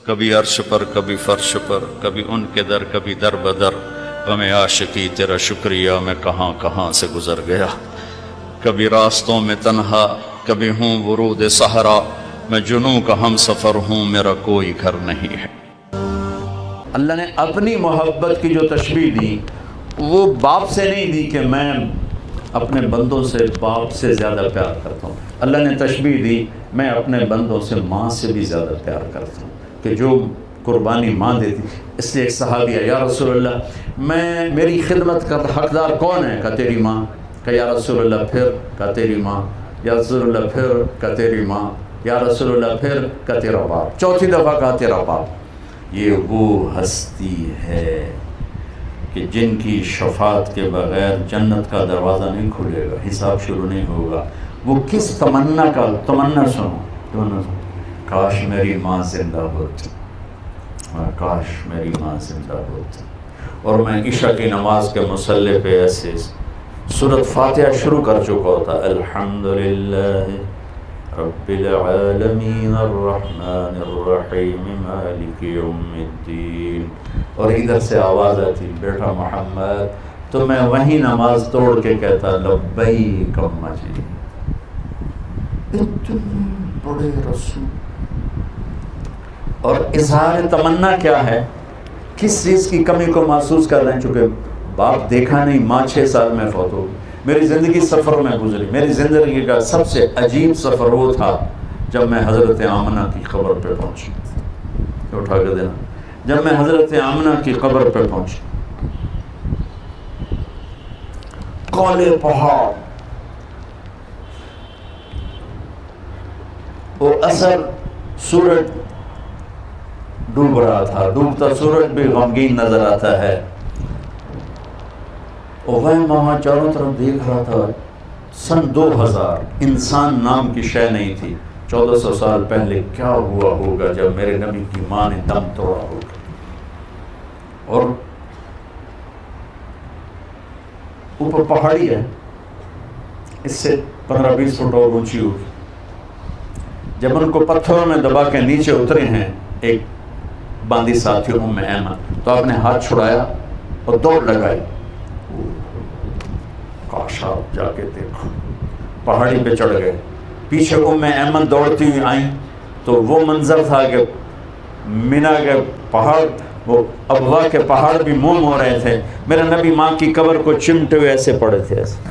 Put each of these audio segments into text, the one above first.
کبھی عرش پر کبھی فرش پر، کبھی ان کے در کبھی در بدر، غم عاشقی تیرا شکریہ میں کہاں کہاں سے گزر گیا، کبھی راستوں میں تنہا کبھی ہوں ورود صحرا، میں جنوں کا ہم سفر ہوں میرا کوئی گھر نہیں ہے۔ اللہ نے اپنی محبت کی جو تشبیہ دی وہ باپ سے نہیں دی کہ میں اپنے بندوں سے باپ سے زیادہ پیار کرتا ہوں، اللہ نے تشبیہ دی میں اپنے بندوں سے ماں سے بھی زیادہ پیار کرتا ہوں، کہ جو قربانی ماں دیتی۔ اس لیے ایک صحابی ہے، یا رسول اللہ میری خدمت کا حقدار کون ہے؟ کہا تیری ماں۔ کہا یا رسول اللہ پھر؟ کہا تیری ماں۔ یا رسول اللہ پھر؟ کہا تیری ماں۔ یا رسول اللہ پھر؟ کہا تیرا باپ۔ چوتھی دفعہ کہا تیرا باپ۔ یہ وہ ہستی ہے کہ جن کی شفاعت کے بغیر جنت کا دروازہ نہیں کھلے گا، حساب شروع نہیں ہوگا۔ وہ کس تمنا کا تمنا سنو، کاش میری ماں زندہ ہوتی، کاش میری ماں زندہ ہوتی، اور میں عشاء کی نماز کے مصلی پہ ایسے سورۃ فاتحہ شروع کر چکا ہوتا، الحمدللہ رب العالمین الرحمن الرحیم مالک یوم الدین، اور ادھر سے آواز آتی بیٹا محمد، تو میں وہیں نماز توڑ کے کہتا لبیک اماں جی۔ اتنے بڑے رسول، اور اظہار تمنا کیا ہے؟ کس چیز کی کمی کو محسوس کر رہے ہیں؟ چونکہ باپ دیکھا نہیں، ماں 6 سال میں فوت ہو گئی، میری زندگی سفر میں گزری، میری زندگی کا سب سے عجیب سفر وہ تھا جب میں حضرت آمنہ کی قبر پہ پہنچی، اٹھا کے دینا، جب میں حضرت آمنہ کی قبر پہ پہنچی، کالے پہاڑ، وہ اثر سورج ڈوب رہا تھا، ڈوبتا سورج بھی غمگین نظر آتا ہے، اور وہ ماما چاروں طرف دیکھ رہا تھا۔ سن 2000 انسان نام کی شے نہیں تھی، 1400 سال پہلے کیا ہوا ہوگا جب میرے نبی کی ماں نے دم توڑا ہوگا، اور اوپر پہاڑی ہے، اس سے 15-20 فٹ اور اونچی ہوگی۔ جب ان کو پتھروں میں دبا کے نیچے اترے ہیں ایک باندی ساتھی ام ایمن، تو آپ نے ہاتھ چھڑایا اور دوڑ لگائی، کاش آپ جا کے دیکھو، پہاڑی پہ چڑھ گئے، پیچھے ام ایمن دوڑتی ہوئی آئیں، تو وہ منظر تھا کہ مینا کے پہاڑ، وہ ابوا کے پہاڑ بھی موم ہو رہے تھے، میرے نبی ماں کی قبر کو چمٹے ہوئے ایسے پڑے تھے، ایسے۔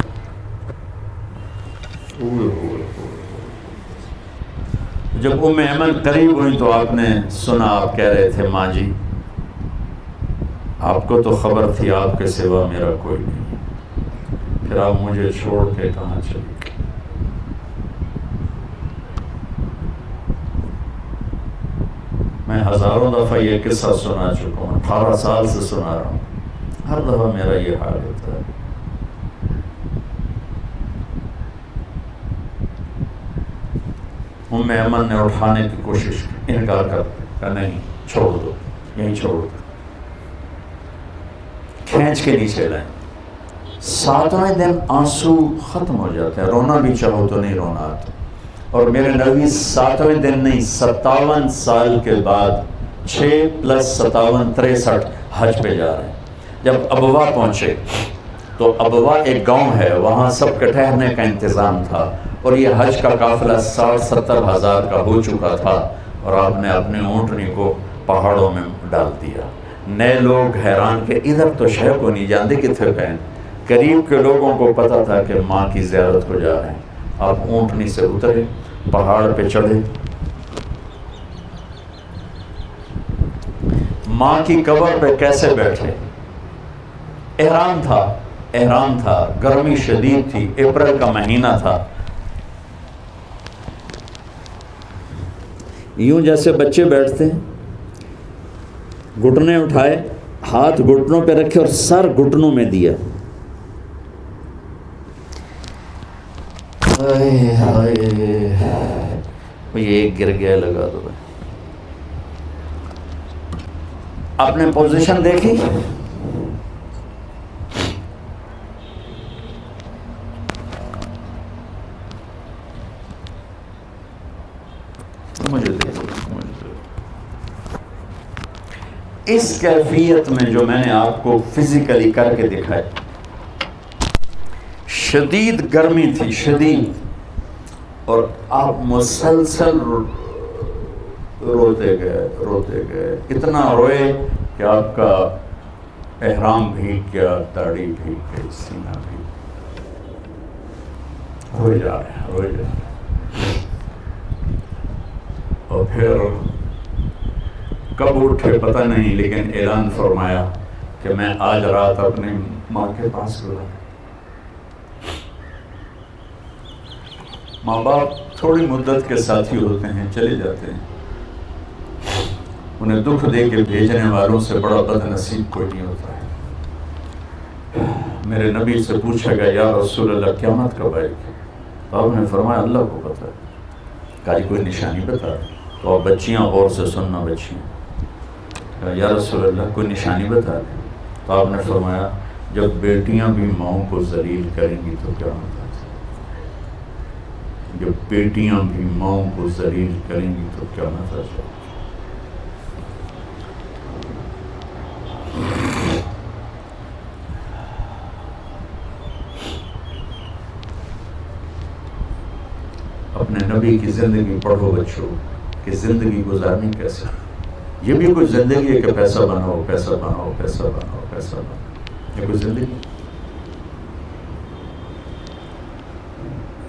جب ام ایمن قریب ہوئی تو آپ نے سنا، آپ کہہ رہے تھے ماں جی آپ کو تو خبر تھی آپ کے سوا میرا کوئی نہیں، پھر آپ مجھے چھوڑ کے کہاں چلی گئی؟ میں ہزاروں دفعہ یہ قصہ سنا چکا ہوں، 18 سال سے سنا رہا ہوں، ہر دفعہ میرا یہ حال ہوتا ہے۔ ام ایمن نے اٹھانے کی کوشش کی، انکار کر نہیں، چھوڑ دو، یہیں چھوڑ دو، کھینچ کے نیچے لائیں۔ 7ویں دن آنسو ختم ہو جاتے ہیں، رونا بھی چاہو تو نہیں رونا آتا، اور میرے نبی 7ویں دن نہیں 57 سال کے بعد 6 + 57 63 حج پہ جا رہے ہیں۔ جب ابوا پہنچے تو ابوا ایک گاؤں ہے، وہاں سب کے ٹھہرنے کا انتظام تھا، اور یہ حج کا قافلہ 60-70 ہزار کا ہو چکا تھا، اور آپ نے اپنی اونٹنی کو پہاڑوں میں ڈال دیا۔ نئے لوگ حیران کہ ادھر تو شے کو نہیں جانتے کتنے پہن، قریب کے لوگوں کو پتہ تھا کہ ماں کی زیارت کو جا رہے ہیں۔ آپ اونٹنی سے اترے، پہاڑ پہ چڑھے، ماں کی قبر پہ کیسے بیٹھے؟ احرام تھا، گرمی شدید تھی، اپریل کا مہینہ تھا، یوں جیسے بچے بیٹھتے ہیں، گھٹنے اٹھائے، ہاتھ گھٹنوں پہ رکھے اور سر گھٹنوں میں دیا، یہ گر گیا، لگا دو۔ آپ نے پوزیشن دیکھی؟ مجھے اس کیفیت میں جو میں نے آپ کو فزیکلی کر کے دکھایا، شدید گرمی تھی، شدید، اور آپ مسلسل روتے گئے، اتنا روئے کہ آپ کا احرام بھیگ گیا، داڑھی بھیگ گئی، سینہ بھیگ، روئے جا رہے ہیں۔ اور پھر کب اٹھے پتہ نہیں، لیکن اعلان فرمایا کہ میں آج رات اپنی ماں کے پاس گیا۔ ماں باپ تھوڑی مدت کے ساتھی ہوتے ہیں، چلے جاتے ہیں، انہیں دکھ دے کے بھیجنے والوں سے بڑا بد نصیب کوئی نہیں ہوتا ہے۔ میرے نبی سے پوچھا گیا یا رسول اللہ قیامت کب آئے گی؟ تو آپ نے فرمایا اللہ کو پتہ ہے۔ کہا جی کوئی نشانی بتا دیں۔ تو آپ بچیاں غور سے سننا، بچیاں، یا رسول اللہ کوئی نشانی بتا دیں۔ تو آپ نے فرمایا جب بیٹیاں بھی ماؤں کو ذلیل کریں گی تو کیا ہوتا ہے؟ جب بیٹیاں بھی ماؤں کو ذلیل کریں گی تو کیا ہوتا ہے؟ اپنے نبی کی زندگی پڑھو بچوں، کہ زندگی گزارنی کیسے۔ یہ بھی کوئی زندگی ہے کہ پیسہ بناؤ، پیسہ بناؤ، پیسہ بناؤ، پیسہ بناؤ، یہ کوئی زندگی؟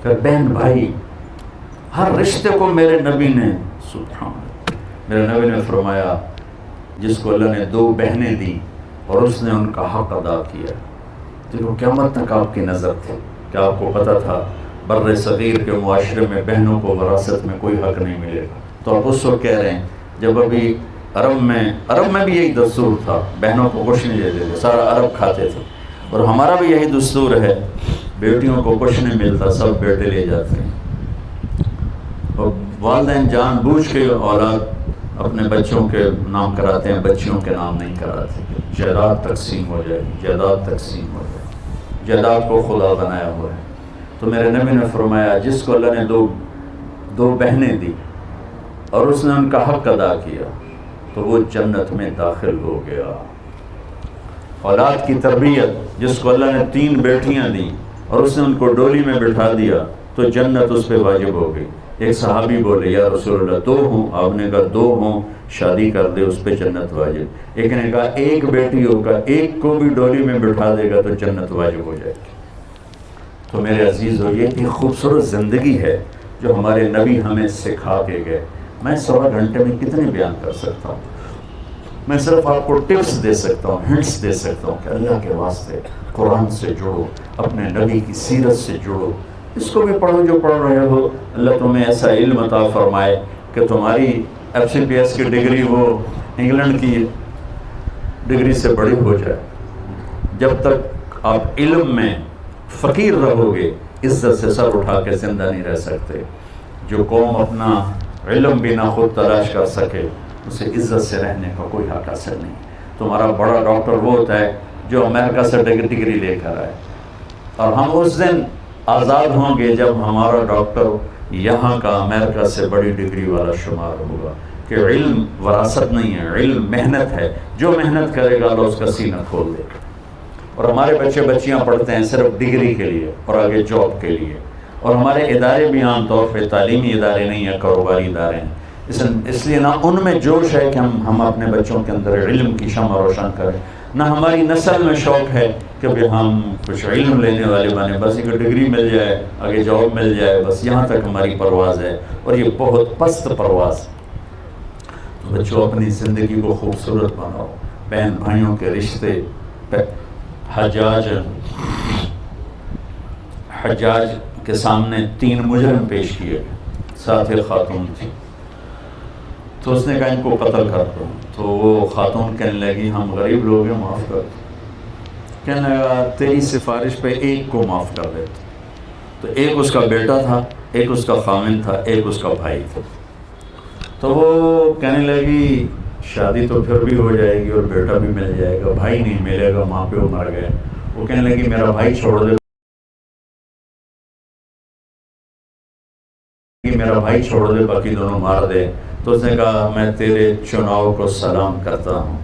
کہ بہن بھائی، ہر رشتے کو میرے نبی نے، سبحان اللہ، میرے نبی نے فرمایا جس کو اللہ نے 2 بہنیں دی اور اس نے ان کا حق ادا کیا، تو وہ قیامت تک آپ کی نظر تھی۔ کیا آپ کو پتا تھا بر صغیر کے معاشرے میں بہنوں کو وراثت میں کوئی حق نہیں ملے گا؟ تو آپ اس وقت کہہ رہے ہیں جب ابھی عرب میں بھی یہی دستور تھا، بہنوں کو کچھ نہیں دیتے تھے، سارا عرب کھاتے تھے، اور ہمارا بھی یہی دستور ہے، بیٹیوں کو کچھ نہیں ملتا، سب بیٹے لے جاتے ہیں۔ اور والدین جان بوجھ کے اولاد اپنے بچوں کے نام کراتے ہیں، بچیوں کے نام نہیں کراتے۔ جائیداد تقسیم ہو جائے، جائیداد تقسیم ہو جائے، جائیداد کو خدا بنایا ہوا ہے۔ تو میرے نبی نے فرمایا جس کو اللہ نے 2 بہنیں دی اور اس نے ان کا حق ادا کیا تو وہ جنت میں داخل ہو گیا۔ اولاد کی تربیت، جس کو اللہ نے 3 بیٹیاں دی اور اس نے ان کو ڈولی میں بٹھا دیا تو جنت اس پہ واجب ہو گئی۔ ایک صحابی بولے یا رسول اللہ 2 ہوں، آپ نے کہا 2 ہوں شادی کر دے، اس پہ جنت واجب۔ ایک نے کہا 1 بیٹی ہوگا، 1 کو بھی ڈولی میں بٹھا دے گا تو جنت واجب ہو جائے گی۔ تو میرے عزیزو، یہ ایک خوبصورت زندگی ہے جو ہمارے نبی ہمیں سکھا کے گئے۔ میں 1.25 گھنٹے میں کتنے بیان کر سکتا ہوں؟ میں صرف آپ کو ٹپس دے سکتا ہوں، ہنٹس دے سکتا ہوں کہ اللہ کے واسطے قرآن سے جڑو، اپنے نبی کی سیرت سے جڑو، اس کو بھی پڑھو جو پڑھ رہے ہو۔ اللہ تمہیں ایسا علم عطا فرمائے کہ تمہاری FCPS کی ڈگری وہ انگلینڈ کی ڈگری سے بڑی ہو جائے۔ جب تک آپ علم میں فقیر رہو گے، عزت سے سر اٹھا کے زندہ نہیں رہ سکتے۔ جو قوم اپنا علم بھی نہ خود تلاش کر سکے، اسے عزت سے رہنے کا کوئی حق حاصل نہیں۔ تمہارا بڑا ڈاکٹر وہ ہوتا ہے جو امریکہ سے ڈگری لے کر آئے، اور ہم اس دن آزاد ہوں گے جب ہمارا ڈاکٹر یہاں کا امریکہ سے بڑی ڈگری والا شمار ہوگا۔ کہ علم وراثت نہیں ہے، علم محنت ہے، جو محنت کرے گا اللہ اس کا سینہ کھول دے گا۔ اور ہمارے بچے بچیاں پڑھتے ہیں صرف ڈگری کے لیے اور آگے جاب کے لیے، اور ہمارے ادارے بھی عام طور پہ تعلیمی ادارے نہیں ہیں، کاروباری ادارے ہیں۔ اس لیے نہ ان میں جوش ہے کہ ہم اپنے بچوں کے اندر علم کی شمع روشن کریں، نہ ہماری نسل میں شوق ہے کہ ہم کچھ علم لینے والے بنے، بس ایک ڈگری مل جائے، آگے جاب مل جائے، بس یہاں تک ہماری پرواز ہے، اور یہ بہت پست پرواز۔ بچوں اپنی زندگی کو خوبصورت بناؤ، بہن بھائیوں کے رشتے۔ حجاج کے سامنے 3 مجرم پیش کیے، ساتھ ایک خاتون تھی، تو اس نے کہا ان کو قتل کر دو۔ تو وہ خاتون کہنے لگی ہم غریب لوگ ہیں، معاف کر دو۔ کہنے لگا تیری سفارش پہ 1 کو معاف کر دیتا۔ تو ایک اس کا بیٹا تھا، ایک اس کا خامن تھا، ایک اس کا بھائی تھا۔ تو وہ کہنے لگی شادی تو پھر بھی ہو جائے گی اور بیٹا بھی مل جائے گا، بھائی نہیں ملے گا، ماں پیو مر گئے۔ وہ کہنے لگی میرا بھائی چھوڑ دے، میرا بھائی چھوڑ دے، باقی دونوں مار دے۔ تو اس نے کہا میں تیرے چناؤ کو سلام کرتا ہوں،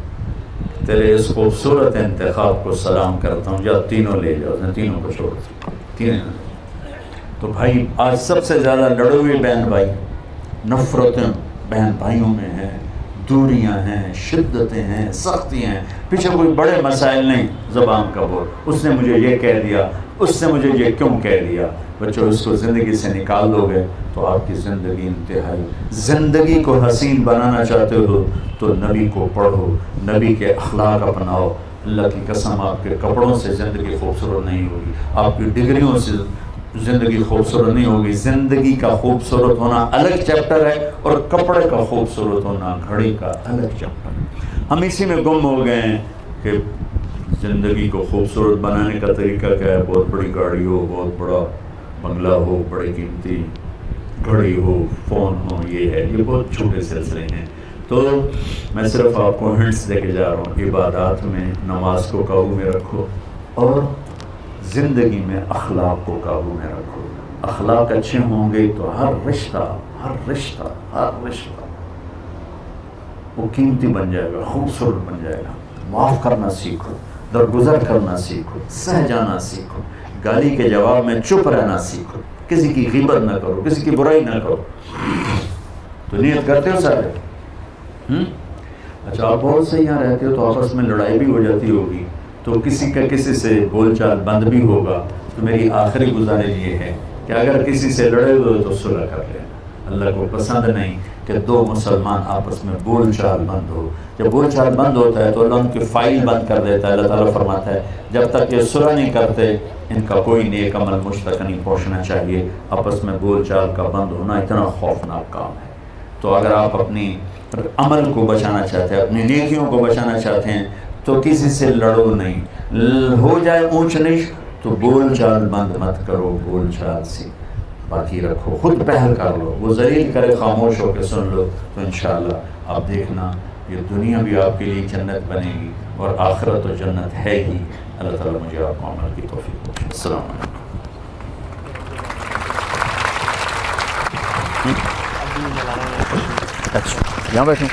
تیرے اس خوبصورت انتخاب کو سلام کرتا ہوں، جا تینوں لے جاؤ، نے تینوں کو چھوڑ دیا، تینوں۔ تو بھائی آج سب سے زیادہ لڑے ہوئے بہن بھائی، نفرتیں بہن بھائیوں میں ہیں، دوریاں ہیں، شدتیں ہیں، سختیاں ہیں، پیچھے کوئی بڑے مسائل نہیں، زبان کا بول، اس نے مجھے یہ کہہ دیا، اس نے مجھے یہ کیوں کہہ دیا۔ بچوں اس کو زندگی سے نکال دو گے تو آپ کی زندگی انتہائی، زندگی کو حسین بنانا چاہتے ہو تو نبی کو پڑھو، نبی کے اخلاق اپناؤ۔ اللہ کی قسم آپ کے کپڑوں سے زندگی خوبصورت نہیں ہوگی، آپ کی ڈگریوں سے زندگی خوبصورت نہیں ہوگی۔ زندگی کا خوبصورت ہونا الگ چیپٹر ہے اور کپڑے کا خوبصورت ہونا، گھڑی کا الگ چیپٹر ہے۔ ہم اسی میں گم ہو گئے ہیں کہ زندگی کو خوبصورت بنانے کا طریقہ کیا ہے، بہت بڑی گاڑی ہو، بہت بڑا بنگلہ ہو، بڑی قیمتی گھڑی ہو، فون ہو، یہ ہے، یہ بہت چھوٹے سلسلے ہیں۔ تو میں صرف آپ کو ہنٹس دے کے جا رہا ہوں، عبادات میں نماز کو قابو میں رکھو اور زندگی میں اخلاق کو قابو میں رکھو۔ اخلاق اچھے ہوں گے تو ہر رشتہ وہ قیمتی بن جائے گا، خوبصورت بن جائے گا۔ معاف کرنا سیکھو، درگزر کرنا سیکھو، سہ جانا سیکھو، گالی کے جواب میں چپ رہنا سیکھو، کسی کی غیبت نہ کرو، کسی کی برائی نہ کرو۔ تو نیت کرتے ہو سارے؟ اچھا آپ بہت سے یہاں رہتے ہو تو آپس میں لڑائی بھی ہو جاتی ہوگی، تو کسی کا کسی سے بول چال بند بھی ہوگا، تو میری آخری گزارش یہ ہے کہ اگر کسی سے لڑے ہوئے تو صلح کر لینا۔ اللہ کو پسند نہیں کہ دو مسلمان آپس میں بول چال بند ہو۔ جب بول چال بند ہوتا ہے تو اللہ ان کی فائل بند کر دیتا ہے۔ اللہ تعالیٰ فرماتا ہے جب تک یہ صلح نہیں کرتے ان کا کوئی نیک عمل مجھ تک نہیں پہنچنا چاہیے۔ آپس میں بول چال کا بند ہونا اتنا خوفناک کام ہے۔ تو اگر آپ اپنی عمل کو بچانا چاہتے ہیں، اپنی نیکیوں کو بچانا چاہتے ہیں تو کسی سے لڑو نہیں، ہو جائے اونچ نیچ تو بول چال بند مت کرو، بول چال سے باقی رکھو، خود پہل کر لو، وہ ذلیل کرے خاموش ہو کے سن لو، تو انشاءاللہ آپ دیکھنا یہ دنیا بھی آپ کے لیے جنت بنے گی اور آخرت تو جنت ہے ہی۔ اللہ تعالیٰ مجھے آپ کو عمل کی توفیق دے۔ السلام علیکم۔ اچھا یہاں بیٹھیں۔